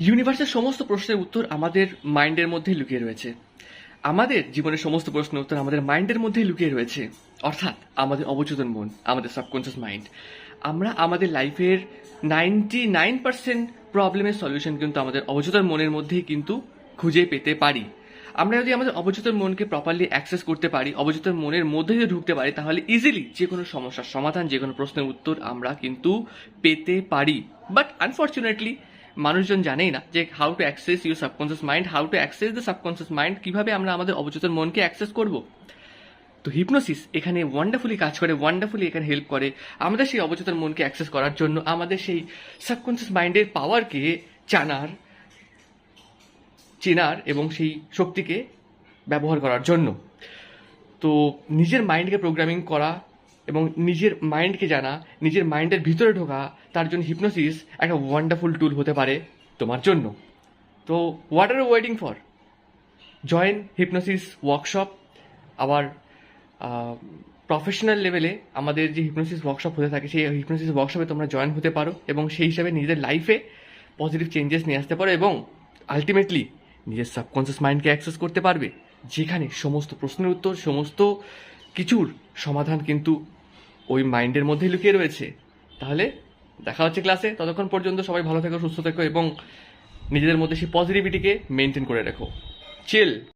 ইউনিভার্সের সমস্ত প্রশ্নের উত্তর আমাদের মাইন্ডের মধ্যেই লুকিয়ে রয়েছে। আমাদের জীবনের সমস্ত প্রশ্নের উত্তর আমাদের মাইন্ডের মধ্যেই লুকিয়ে রয়েছে, অর্থাৎ আমাদের অবচেতন মন, আমাদের সাবকনসিয়াস মাইন্ড। আমরা আমাদের লাইফের 99% প্রবলেমের সলিউশন কিন্তু আমাদের অবচেতন মনের মধ্যেই কিন্তু খুঁজে পেতে পারি। আমরা যদি আমাদের অবচেতন মনকে প্রপারলি অ্যাক্সেস করতে পারি, অবচেতন মনের মধ্যে যদি ঢুকতে পারি, তাহলে ইজিলি যে কোনো সমস্যার সমাধান, যে কোনো প্রশ্নের উত্তর আমরা কিন্তু পেতে পারি। বাট আনফর্চুনেটলি মানুষজন জানেই না যে how to access your subconscious mind, how to access the subconscious mind, কিভাবে আমরা আমাদের অবচেতন মনকে অ্যাক্সেস করব। তো হিপনোসিস এখানে ওয়ান্ডারফুলি কাজ করে, ওয়ান্ডারফুলি এখানে হেল্প করে আমাদের সেই অবচেতন মনকে অ্যাক্সেস করার জন্য, আমাদের সেই সাবকনসিয়াস মাইন্ডের পাওয়ারকে চেনার এবং সেই শক্তিকে ব্যবহার করার জন্য। তো নিজের মাইন্ডকে প্রোগ্রামিং করা এবং নিজের মাইন্ডকে জানা, নিজের মাইন্ডের ভিতরে ঢোকা, তার জন্য হিপনোসিস একটা ওয়ান্ডারফুল টুল হতে পারে তোমার জন্য। তো what are waiting for? Join hypnosis workshop. আবার প্রফেশনাল লেভেলে আমাদের যে হিপনোসিস ওয়ার্কশপ হতে থাকে, সেই হিপনোসিস ওয়ার্কশপে তোমরা জয়েন হতে পারো এবং সেই হিসাবে নিজেদের লাইফে পজিটিভ চেঞ্জেস নিয়ে আসতে পারো এবং আলটিমেটলি নিজের সাবকনসিয়াস মাইন্ডকে অ্যাক্সেস করতে পারবে, যেখানে সমস্ত প্রশ্নের উত্তর, সমস্ত কিছুর সমাধান কিন্তু ওই মাইন্ডের মধ্যেই লুকিয়ে রয়েছে। তাহলে দেখা হচ্ছে ক্লাসে। ততক্ষণ পর্যন্ত সবাই ভালো থেকো, সুস্থ থেকো এবং নিজেদের মধ্যে সেই পজিটিভিটিকে মেনটেন করে রাখো। চিল।